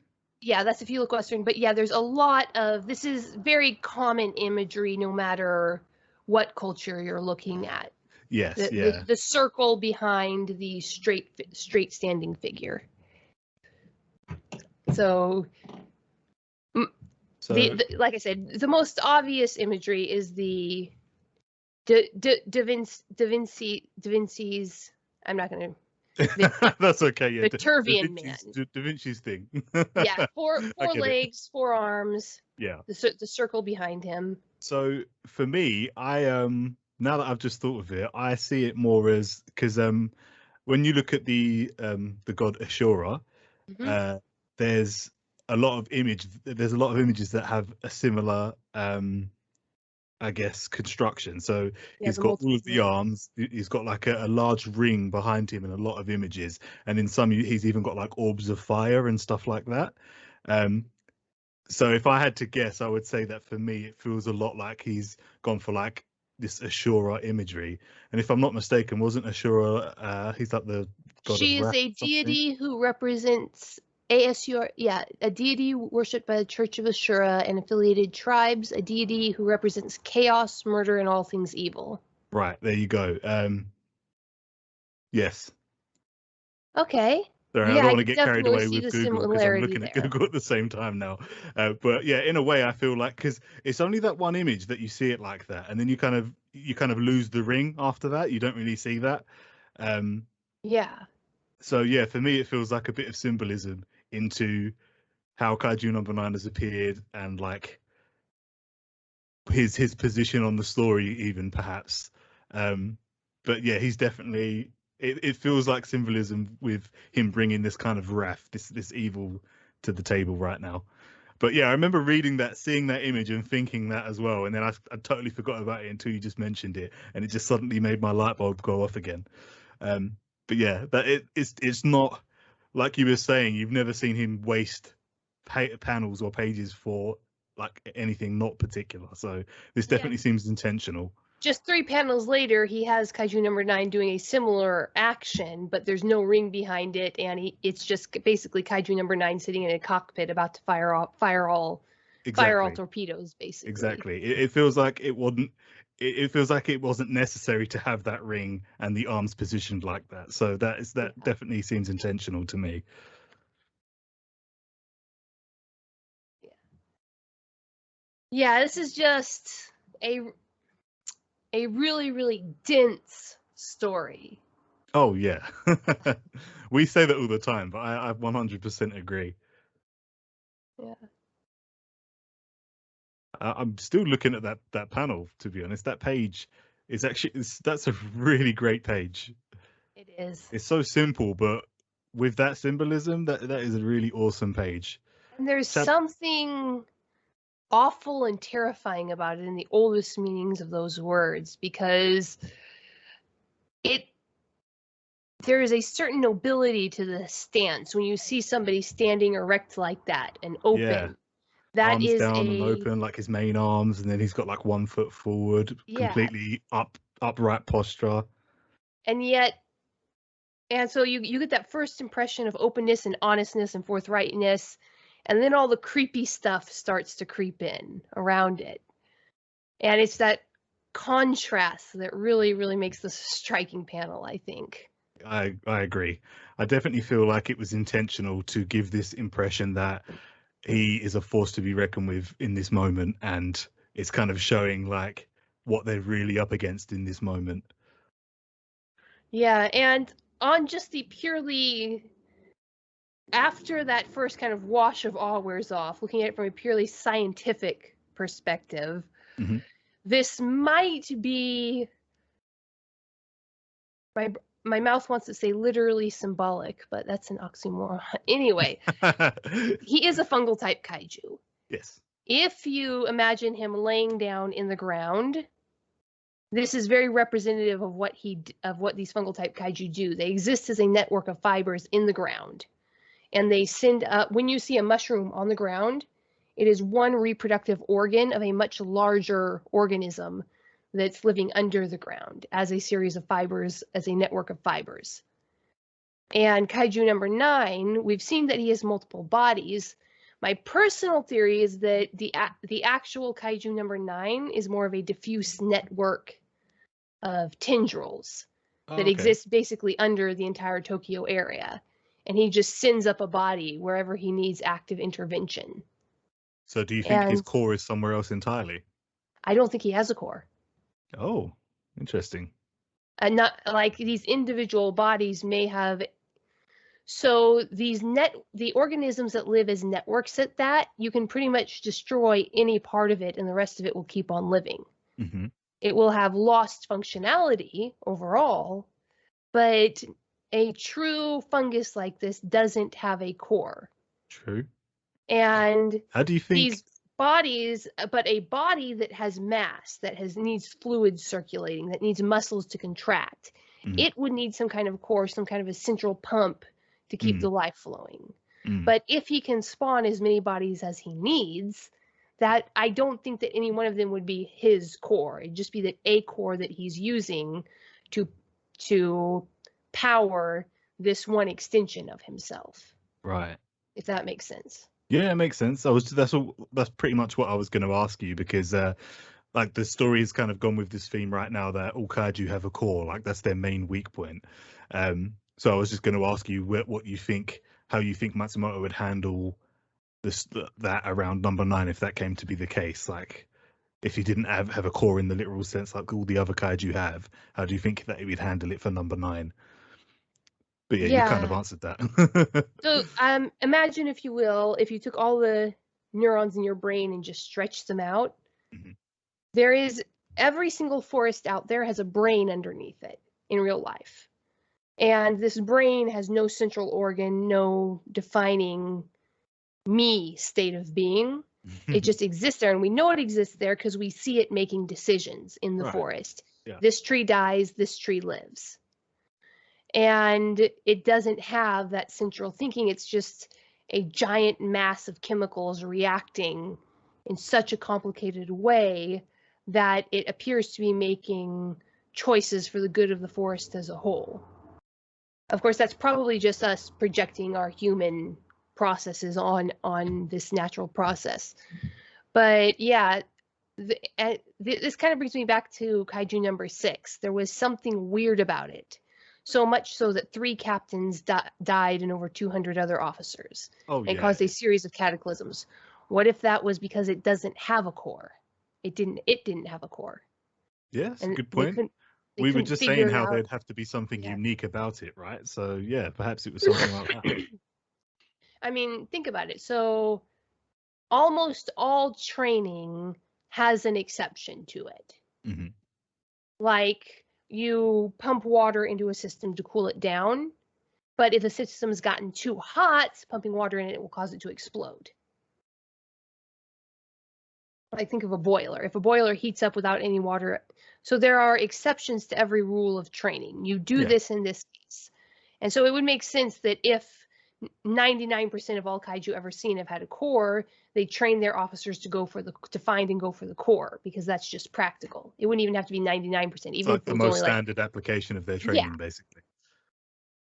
Yeah, that's if you look Western. But yeah, there's a lot of, this is very common imagery no matter what culture you're looking at. Yes, the circle behind the straight standing figure. So like I said, the most obvious imagery is the Davinci's. I'm not going to. That's okay. Yeah, Vitruvian Man. Davinci's thing. Yeah, four legs, 4 arms. Yeah. The circle behind him. So for me, I now that I've just thought of it, I see it more as, because when you look at the god Ashura, Mm-hmm. there's a lot of images that have a similar I guess construction. So he's got all of the arms, he's got like a large ring behind him and a lot of images, and in some he's even got like orbs of fire and stuff like that. So if I had to guess, I would say that for me it feels a lot like he's gone for like this Ashura imagery. And if I'm not mistaken, wasn't Ashura he's like the god she of is a deity who represents a deity worshipped by the Church of Ashura and affiliated tribes, a deity who represents chaos, murder, and all things evil. Right, there you go. Yes. Okay. Sorry, I don't want to get carried away with Google because I'm looking at Google at the same time now. But yeah, in a way, I feel like, because it's only that one image that you see it like that, and then you kind of lose the ring after that. You don't really see that. Yeah. So yeah, for me, it feels like a bit of symbolism into how Kaiju number 9 has appeared, and like his position on the story, even perhaps. But yeah, he's definitely. It feels like symbolism with him bringing this kind of wrath, this evil to the table right now. But yeah, I remember seeing that image and thinking that as well, and then I totally forgot about it until you just mentioned it, and it just suddenly made my light bulb go off again. But yeah, that it's not like you were saying. You've never seen him waste panels or pages for like anything not particular. So this definitely seems intentional. just 3 panels later, he has Kaiju number 9 doing a similar action, but there's no ring behind it, and it's just basically Kaiju number 9 sitting in a cockpit about to fire all Exactly. torpedoes, basically. Exactly. It feels like it wasn't. It feels like it wasn't necessary to have that ring and the arms positioned like that. So that definitely seems intentional to me. Yeah, this is just a really, really dense story. Oh yeah, we say that all the time, but I 100% agree. Yeah. I'm still looking at that panel, to be honest. That page is actually that's a really great page. It is. It's so simple, but with that symbolism, that is a really awesome page. And there's something awful and terrifying about it in the oldest meanings of those words, because there is a certain nobility to the stance when you see somebody standing erect like that and open. Yeah. That Arms is down and open, like his main arms, and then he's got like 1 foot forward, completely upright posture. And yet, and so you get that first impression of openness and honestness and forthrightness, and then all the creepy stuff starts to creep in around it. And it's that contrast that really, really makes this a striking panel, I think. I agree. I definitely feel like it was intentional to give this impression that he is a force to be reckoned with in this moment, and it's kind of showing like what they're really up against in this moment. Yeah, and on just the purely, after that first kind of wash of awe wears off, looking at it from a purely scientific perspective, this might be, my mouth wants to say literally symbolic, but that's an oxymoron. Anyway, he is a fungal type kaiju. Yes. If you imagine him laying down in the ground, this is very representative of what these fungal type kaiju do. They exist as a network of fibers in the ground, and they send up. When you see a mushroom on the ground, it is one reproductive organ of a much larger organism that's living under the ground as a series of fibers, as a network of fibers. And Kaiju number 9, we've seen that he has multiple bodies. My personal theory is that the actual Kaiju number 9 is more of a diffuse network of tendrils that exist basically under the entire Tokyo area. And he just sends up a body wherever he needs active intervention. So do you think his core is somewhere else entirely? I don't think he has a core. Oh, interesting. And not like these individual bodies may have. So the organisms that live as networks at that, you can pretty much destroy any part of it and the rest of it will keep on living. Mm-hmm. It will have lost functionality overall, but a true fungus like this doesn't have a core. True. And how do you think these bodies, but a body that has mass, needs fluid circulating, that needs muscles to contract, it would need some kind of core, some kind of a central pump to keep the life flowing. But if he can spawn as many bodies as he needs, that I don't think that any one of them would be his core. It'd just be that a core that he's using to power this one extension of himself. Right. If that makes sense. Yeah, it makes sense. That's pretty much what I was going to ask you, because like the story has kind of gone with this theme right now that all kaiju have a core, like that's their main weak point. So I was just going to ask you what you think, how you think Matsumoto would handle that around number 9 if that came to be the case. Like if he didn't have a core in the literal sense like all the other kaiju have, how do you think that he would handle it for number 9? But yeah, you kind of answered that. So imagine, if you will, if you took all the neurons in your brain and just stretched them out, there is, every single forest out there has a brain underneath it in real life. And this brain has no central organ, no defining me state of being. It just exists there, and we know it exists there because we see it making decisions in the forest. Yeah. This tree dies, this tree lives. And it doesn't have that central thinking. It's just a giant mass of chemicals reacting in such a complicated way that it appears to be making choices for the good of the forest as a whole. Of course, that's probably just us projecting our human processes on this natural process. But yeah, this kind of brings me back to Kaiju number 6. There was something weird about it. So much so that 3 captains died and over 200 other officers. Oh, and yeah. caused a series of cataclysms. What if that was because it doesn't have a core? It didn't have a core. Yeah, that's a And good they point. couldn't We were just saying figure it how out. there'd have to be something Yeah. unique about it, right? So yeah, perhaps it was something like that. I mean, think about it. So almost all training has an exception to it. hmm Like you pump water into a system to cool it down, but if a system's gotten too hot, pumping water in it will cause it to explode. I think of a boiler. If a boiler heats up without any water, so there are exceptions to every rule of training. You do this in this case. And so it would make sense that if 99% of all kaiju ever seen have had a core, they train their officers to find and go for the core, because that's just practical. It wouldn't even have to be 99%, even It's like if it the was most only like, standard application of their yeah. training, basically.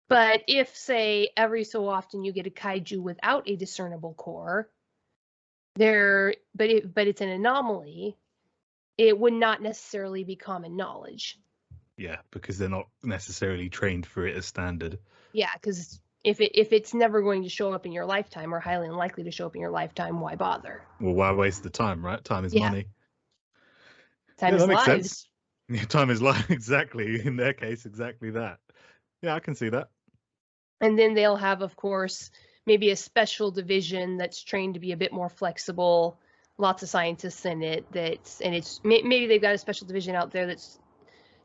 But if, say, every so often you get a kaiju without a discernible core, but it's an anomaly, it would not necessarily be common knowledge. Yeah, because they're not necessarily trained for it as standard. Yeah, because if it's never going to show up in your lifetime, or highly unlikely to show up in your lifetime, why bother? Well, why waste the time, right? Time is money. Time is that makes lives. sense. Yeah, time is life, exactly. In their case, exactly that. Yeah, I can see that. And then they'll have, of course, maybe a special division that's trained to be a bit more flexible. Lots of scientists in it. Maybe they've got a special division out there that's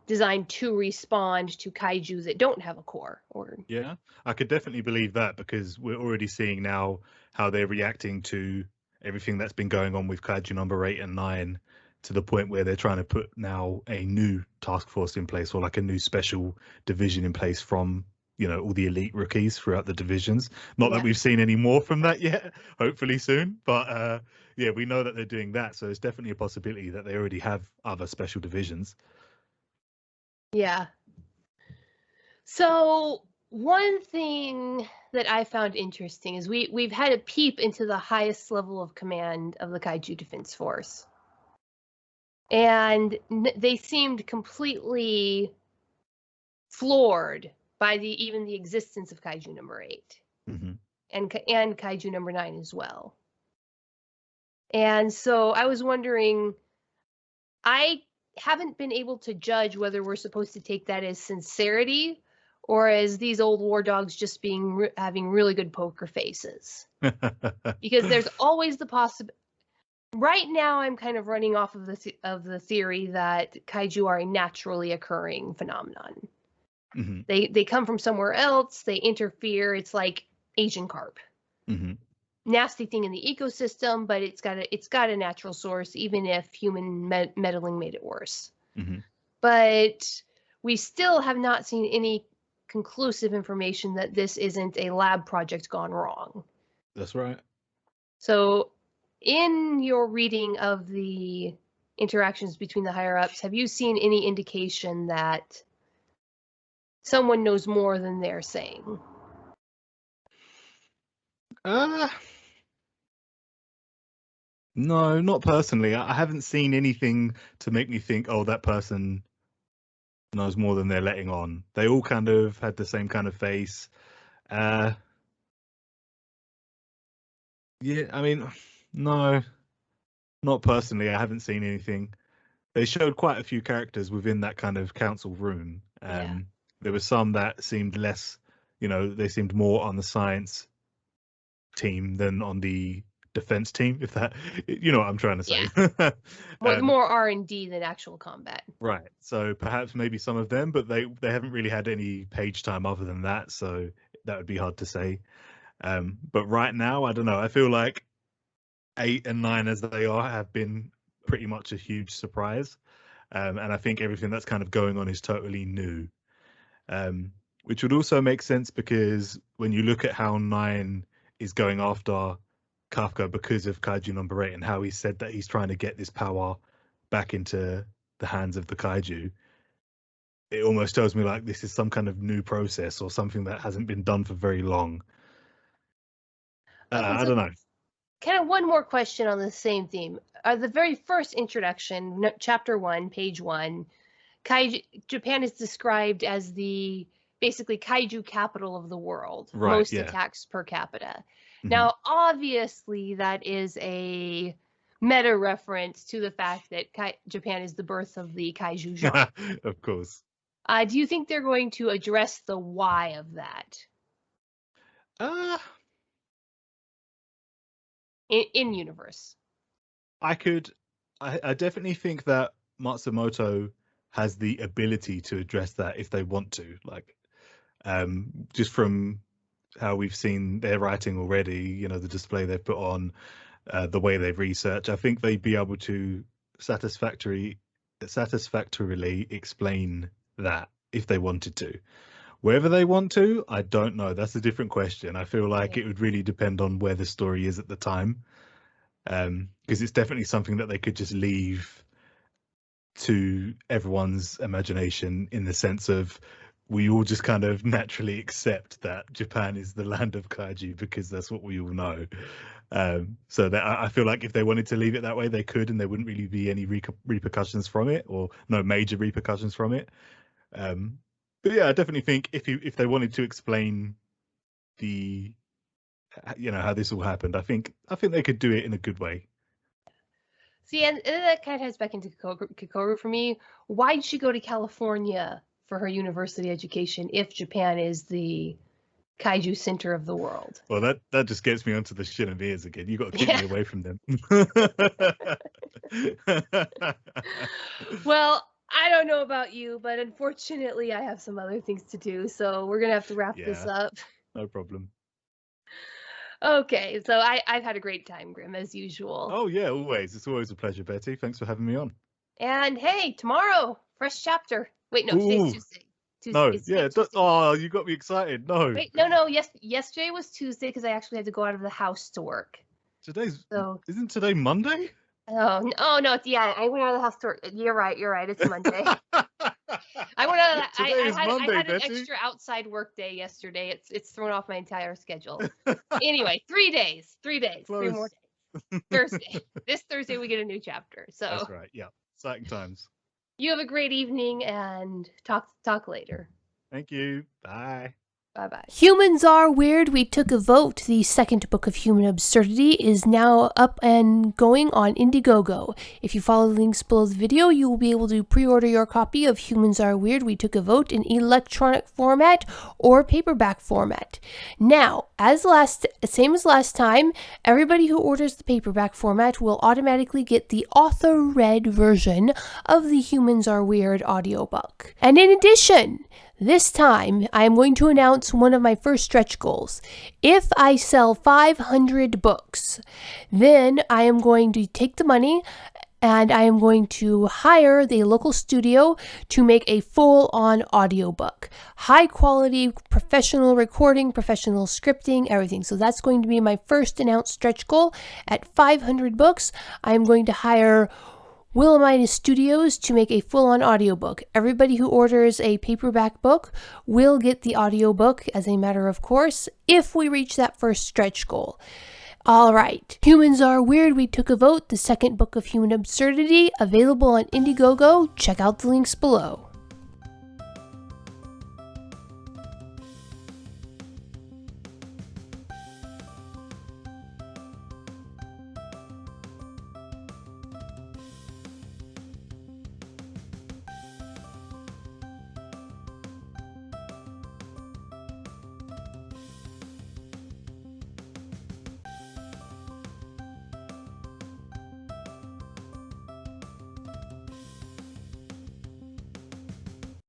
designed to respond to kaiju that don't have a core. Yeah, I could definitely believe that, because we're already seeing now how they're reacting to everything that's been going on with Kaiju number 8 and 9, to the point where they're trying to put now a new task force in place, or like a new special division in place from, all the elite rookies throughout the divisions. Not that we've seen any more from that yet, hopefully soon, but yeah, we know that they're doing that, so it's definitely a possibility that they already have other special divisions. Yeah. So one thing that I found interesting is we've had a peep into the highest level of command of the Kaiju Defense Force. And they seemed completely floored by even the existence of Kaiju number 8. Mm-hmm. and Kaiju number 9 as well. And so I was wondering, I haven't been able to judge whether we're supposed to take that as sincerity or as these old war dogs just having really good poker faces. Because there's always the possibility. Right now, I'm kind of running off of the theory that kaiju are a naturally occurring phenomenon. Mm-hmm. They come from somewhere else. They interfere. It's like Asian carp. Mm-hmm. Nasty thing in the ecosystem, but it's got a natural source, even if human meddling made it worse. Mm-hmm. But we still have not seen any conclusive information that this isn't a lab project gone wrong. That's right. So in your reading of the interactions between the higher ups, have you seen any indication that someone knows more than they're saying? No, not personally. I haven't seen anything to make me think, oh, that person knows more than they're letting on. They all kind of had the same kind of face. Yeah, I mean, no, not personally. I haven't seen anything. They showed quite a few characters within that kind of council room. There were some that seemed less, they seemed more on the science team than on the defense team, if that, what I'm trying to say. More R&D than actual combat. Right. So perhaps maybe some of them, but they haven't really had any page time other than that, so that would be hard to say. But right now, I don't know. I feel like 8 and 9, as they are, have been pretty much a huge surprise. And I think everything that's kind of going on is totally new. Which would also make sense, because when you look at how 9 is going after Kafka because of Kaiju number 8, and how he said that he's trying to get this power back into the hands of the kaiju, it almost tells me like this is some kind of new process or something that hasn't been done for very long. Okay, I so don't know. kind of one more question on the same theme. The very first introduction, chapter 1, page 1, Japan is described as the basically kaiju capital of the world, Right, most yeah. attacks per capita. Mhm. Now, obviously, that is a meta reference to the fact that Japan is the birth of the kaiju genre. Of course. Do you think they're going to address the why of that in universe? I definitely think that Matsumoto has the ability to address that if they want to. Like, just from how we've seen their writing already, you know, the display they've put on, the way they've researched, I think they'd be able to satisfactorily explain that if they wanted to. Whether they want to, I don't know. That's a different question. I feel like it would really depend on where the story is at the time. Because it's definitely something that they could just leave to everyone's imagination, in the sense of we all just kind of naturally accept that Japan is the land of kaiju because that's what we all know. So that I feel like if they wanted to leave it that way, they could, and there wouldn't really be any repercussions from it, or no major repercussions from it. But yeah, I definitely think if they wanted to explain the, you know, how this all happened, I think they could do it in a good way. See, and that kind of ties back into Kikoru for me. Why did she go to California for her university education if Japan is the kaiju center of the world? Well, that just gets me onto the Shinomiyas again. You got to keep me away from them. Well, I don't know about you, but unfortunately, I have some other things to do, so we're gonna have to wrap this up. No problem. Okay, so I've had a great time, Grim, as usual. Oh yeah, always. It's always a pleasure, Betty. Thanks for having me on. And hey, tomorrow, fresh chapter. Wait, no, today's Tuesday. No, yeah. Oh, you got me excited. No. Wait, no. Yesterday was Tuesday because I actually had to go out of the house to work. Isn't today Monday? Oh no, yeah, I went out of the house to work. You're right. It's Monday. I went out of the, I had an extra outside work day yesterday. It's thrown off my entire schedule. Anyway, 3 days. Close. 3 more days. Thursday. This Thursday we get a new chapter. So that's right. Yeah. Exciting times. You have a great evening and talk later. Thank you. Bye. Bye-bye. Humans Are Weird. We took a vote. The second book of Human Absurdity is now up and going on Indiegogo. If you follow the links below the video, you will be able to pre-order your copy of Humans Are Weird. We took a vote in electronic format or paperback format. Now, same as last time, everybody who orders the paperback format will automatically get the author-read version of the Humans Are Weird audiobook. And in addition, this time, I am going to announce one of my first stretch goals. If I sell 500 books, then I am going to take the money and I am going to hire the local studio to make a full-on audiobook. High quality, professional recording, professional scripting, everything. So that's going to be my first announced stretch goal. At 500 books, I am going to hire Willamina Studios to make a full-on audiobook. Everybody who orders a paperback book will get the audiobook as a matter of course if we reach that first stretch goal. All right. Humans Are Weird. We took a vote. The second book of Human Absurdity, available on Indiegogo. Check out the links below.